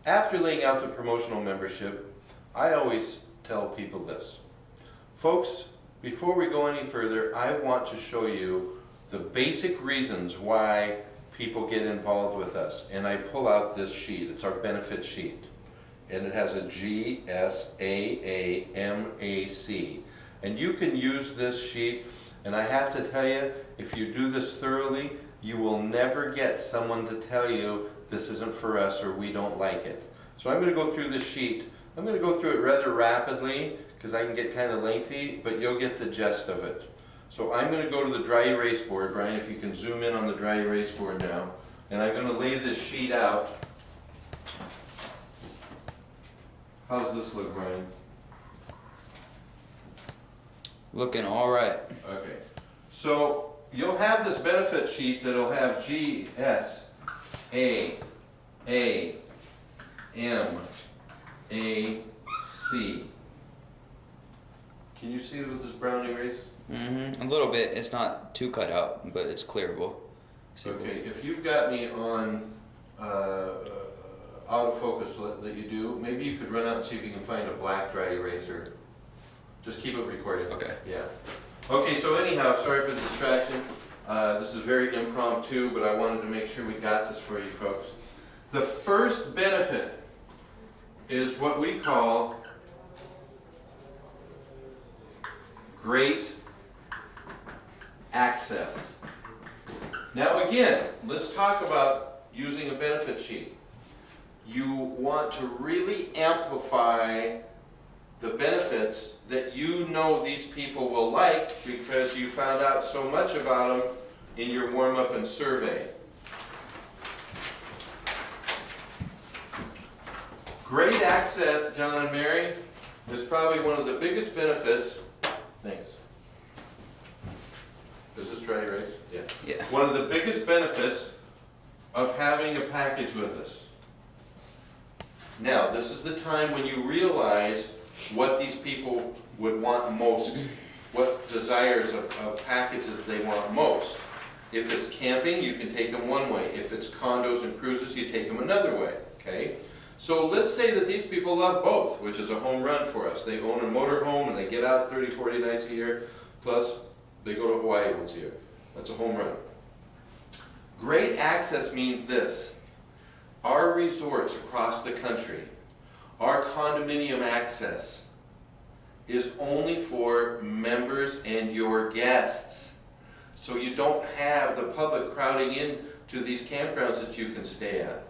After laying out the promotional membership, I always tell people this. Folks, before we go any further, I want to show you the basic reasons why people get involved with us. And I pull out this sheet. It's our benefit sheet. And it has a GSAAMAC. And you can use this sheet, and I have to tell you, if you do this thoroughly, you will never get someone to tell you this isn't for us or we don't like it. So I'm going to go through this sheet. I'm going to go through it rather rapidly because I can get kind of lengthy, but you'll get the gist of it. So I'm going to go to the dry erase board. Brian, if you can zoom in on the dry erase board now. And I'm going to lay this sheet out. How's this look, Brian? Looking all right. Okay. So you'll have this benefit sheet that'll have G, S, A, M, A, C. Can you see it with this brown erase? A little bit. It's not too cut out, but it's clearable. Okay, if you've got me on autofocus that you do, maybe you could run out and see if you can find a black dry eraser. Just keep it recorded. Okay. Yeah. Okay, so anyhow, sorry for the distraction. This is very impromptu, but I wanted to make sure we got this for you folks. The first benefit is what we call great access. Now again, let's talk about using a benefit sheet. You want to really amplify the benefits that you know these people will like because you found out so much about them in your warm-up and survey. Great access, John and Mary, is probably one of the biggest benefits. Thanks. Is this dry erase? Yeah. One of the biggest benefits of having a package with us. Now, this is the time when you realize what these people would want most, what desires of packages they want most. If it's camping, you can take them one way. If it's condos and cruises, you take them another way, okay? So let's say that these people love both, which is a home run for us. They own a motor home and they get out 30, 40 nights a year, plus they go to Hawaii once a year. That's a home run. Great access means this. Our resorts across the country, our condominium access is only for members and your guests. So you don't have the public crowding in to these campgrounds that you can stay at.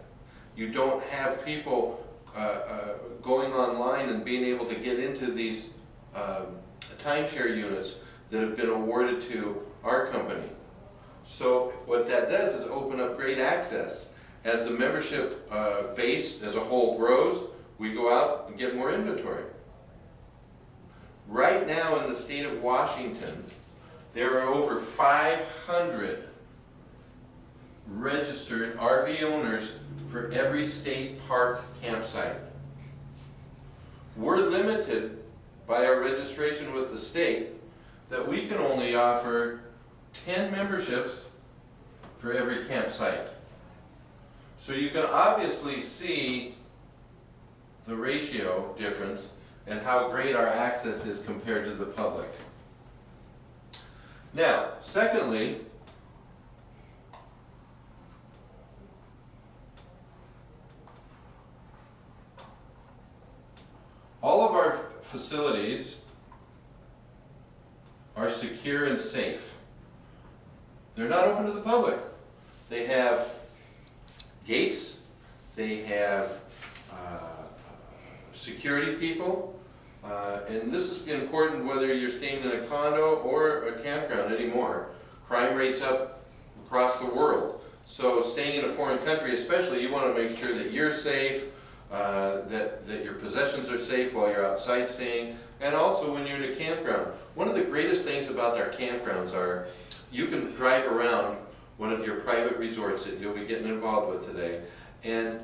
You don't have people going online and being able to get into these timeshare units that have been awarded to our company. So what that does is open up great access. As the membership base as a whole grows, we go out and get more inventory. Right now in the state of Washington, there are over 500 registered RV owners for every state park campsite. We're limited by our registration with the state that we can only offer 10 memberships for every campsite. So you can obviously see the ratio difference and how great our access is compared to the public. Now, secondly, all of our facilities are secure and safe. They're not open to the public. They have gates, they have security people, and this is important whether you're staying in a condo or a campground anymore. Crime rates up across the world. So staying in a foreign country especially, you want to make sure that you're safe, that your possessions are safe while you're out sightseeing, and also when you're in a campground. One of the greatest things about our campgrounds are you can drive around one of your private resorts that you'll be getting involved with today and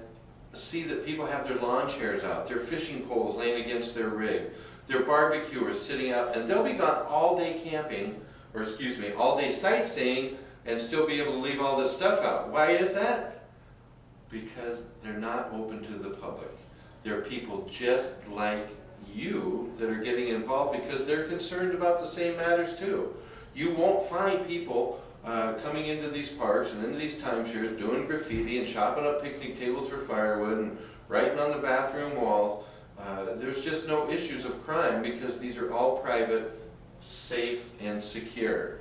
see that people have their lawn chairs out, their fishing poles laying against their rig, their barbecuers sitting out, and they'll be gone all day camping, or excuse me, all day sightseeing, and still be able to leave all this stuff out. Why is that? Because they're not open to the public. There are people just like you that are getting involved because they're concerned about the same matters too. You won't find people coming into these parks and into these timeshares doing graffiti and chopping up picnic tables for firewood and writing on the bathroom walls. There's just no issues of crime because these are all private, safe, and secure.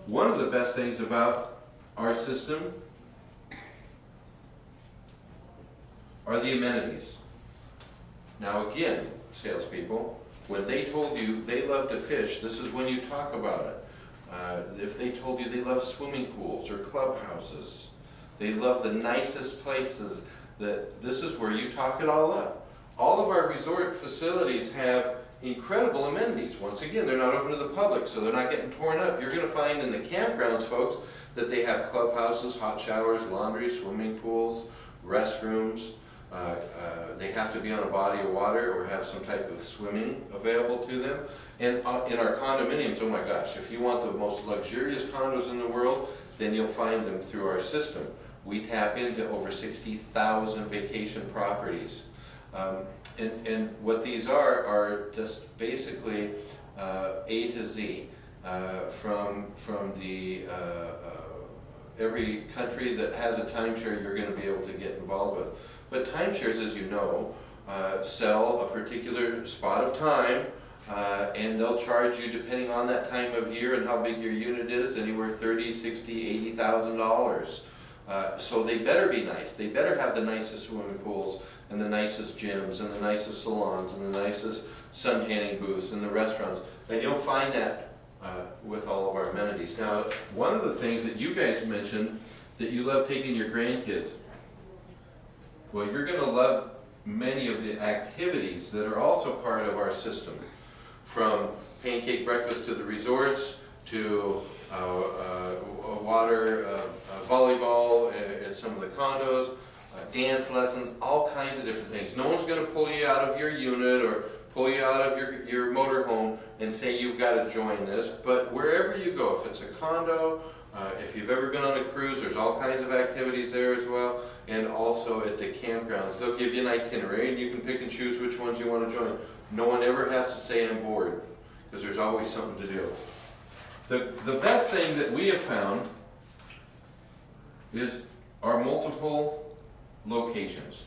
One of the best things about our system are the amenities. Now again, salespeople, when they told you they love to fish, this is when you talk about it. If they told you they love swimming pools or clubhouses, they love the nicest places, this is where you talk it all up. All of our resort facilities have incredible amenities. Once again, they're not open to the public, so they're not getting torn up. You're going to find in the campgrounds, folks, that they have clubhouses, hot showers, laundry, swimming pools, restrooms. They have to be on a body of water or have some type of swimming available to them. And in our condominiums, oh my gosh, if you want the most luxurious condos in the world, then you'll find them through our system. We tap into over 60,000 vacation properties. And what these are just basically A to Z. From the every country that has a timeshare you're going to be able to get involved with. But timeshares, as you know, sell a particular spot of time, and they'll charge you, depending on that time of year and how big your unit is, anywhere $30,000, $60,000, $80,000. So they better be nice. They better have the nicest swimming pools and the nicest gyms and the nicest salons and the nicest sun tanning booths and the restaurants. And you'll find that with all of our amenities. Now, one of the things that you guys mentioned, that you love taking your grandkids. Well, you're going to love many of the activities that are also part of our system. From pancake breakfast to the resorts, to water volleyball at some of the condos, dance lessons, all kinds of different things. No one's going to pull you out of your unit or pull you out of your motorhome and say you've got to join this, but wherever you go, if it's a condo, if you've ever been on a cruise, there's all kinds of activities there as well, and also at the campgrounds. They'll give you an itinerary and you can pick and choose which ones you want to join. No one ever has to say I'm bored, because there's always something to do. The best thing that we have found is our multiple locations.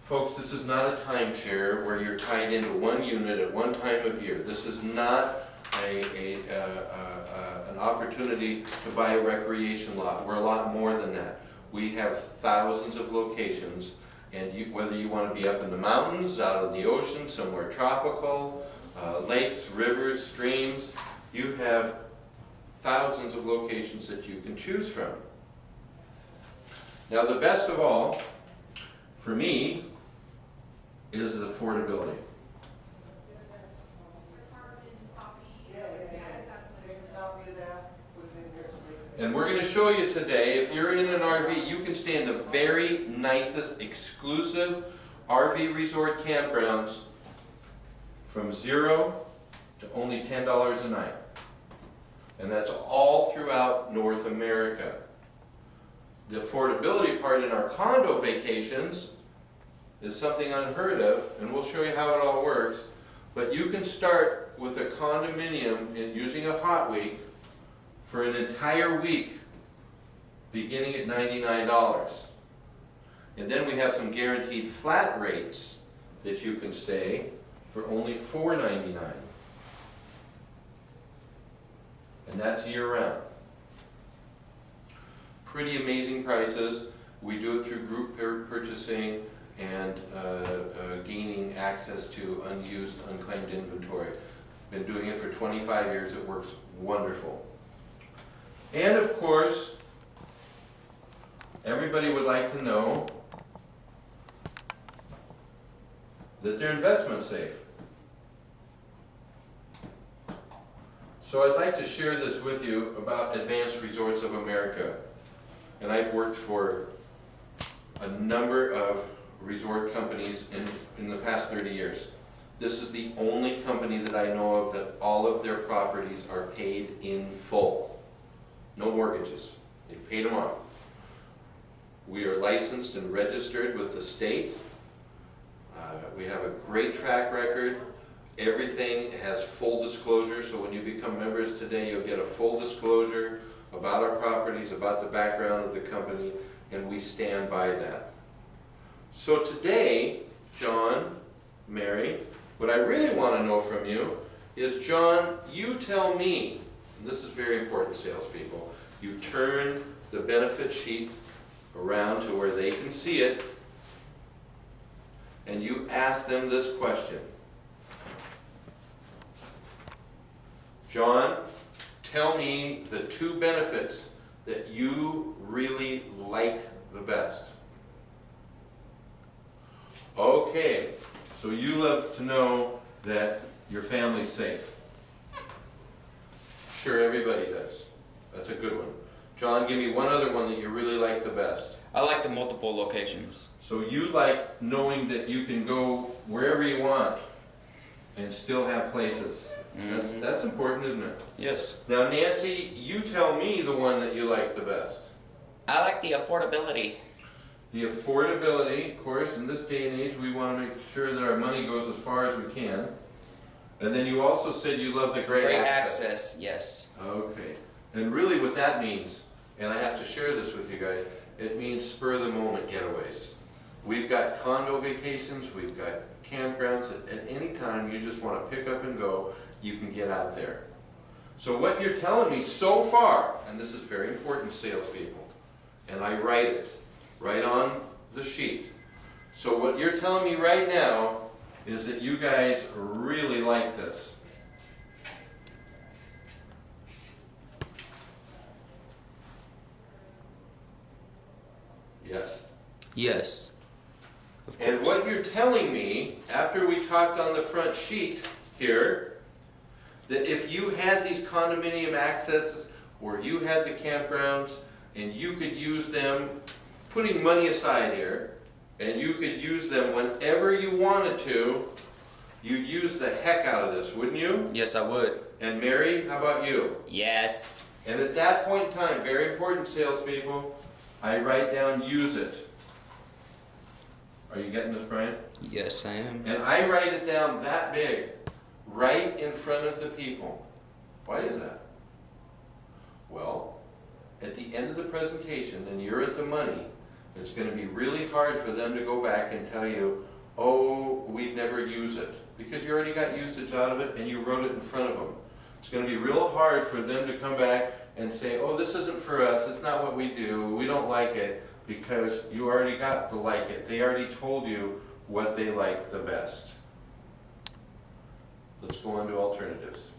Folks, this is not a timeshare where you're tied into one unit at one time of year. This is not an opportunity to buy a recreation lot. We're a lot more than that. We have thousands of locations, and whether you want to be up in the mountains, out in the ocean, somewhere tropical, lakes, rivers, streams, you have thousands of locations that you can choose from. Now, the best of all, for me, is affordability. And we're going to show you today, if you're in an RV, you can stay in the very nicest, exclusive RV resort campgrounds from $0 to only $10 a night. And that's all throughout North America. The affordability part in our condo vacations is something unheard of, and we'll show you how it all works. But you can start with a condominium in using a hot week for an entire week, beginning at $99. And then we have some guaranteed flat rates that you can stay for only $4.99. And that's year-round. Pretty amazing prices. We do it through group purchasing and gaining access to unused, unclaimed inventory. Been doing it for 25 years. It works wonderful. And of course, everybody would like to know that their investment's safe. So I'd like to share this with you about Advanced Resorts of America. And I've worked for a number of resort companies in the past 30 years. This is the only company that I know of that all of their properties are paid in full. No mortgages. They've paid them off. We are licensed and registered with the state. We have a great track record. Everything has full disclosure, so when you become members today, you'll get a full disclosure about our properties, about the background of the company, and we stand by that. So today, John, Mary, what I really want to know from you is, John, you tell me, and this is very important, salespeople, you turn the benefit sheet around to where they can see it, and you ask them this question. John, tell me the 2 benefits that you really like the best. Okay, so you love to know that your family's safe. Sure, everybody does. That's a good one. John, give me one other one that you really like the best. I like the multiple locations. So you like knowing that you can go wherever you want and still have places. That's important, isn't it? Yes. Now, Nancy, you tell me the one that you like the best. I like the affordability. The affordability, of course, in this day and age, we want to make sure that our money goes as far as we can. And then you also said you love the great access. Yes. Okay. And really what that means, and I have to share this with you guys, it means spur-of-the-moment getaways. We've got condo vacations, we've got campgrounds. At any time you just want to pick up and go, you can get out there. So what you're telling me so far, and this is very important, salespeople, and I write it right on the sheet. So what you're telling me right now is that you guys really like this. Yes. Yes. Of course. And what you're telling me, after we talked on the front sheet here, that if you had these condominium accesses, or you had the campgrounds, and you could use them, putting money aside here, and you could use them whenever you wanted to, you'd use the heck out of this, wouldn't you? Yes, I would. And Mary, how about you? Yes. And at that point in time, very important, salespeople, I write down use it. Are you getting this, Brian? Yes, I am. And I write it down that big, right in front of the people. Why is that? Well, at the end of the presentation, and you're at the money, it's going to be really hard for them to go back and tell you, oh, we'd never use it. Because you already got usage out of it and you wrote it in front of them. It's going to be real hard for them to come back and say, oh, this isn't for us, it's not what we do, we don't like it, because you already got the like it. They already told you what they like the best. Let's go on to alternatives.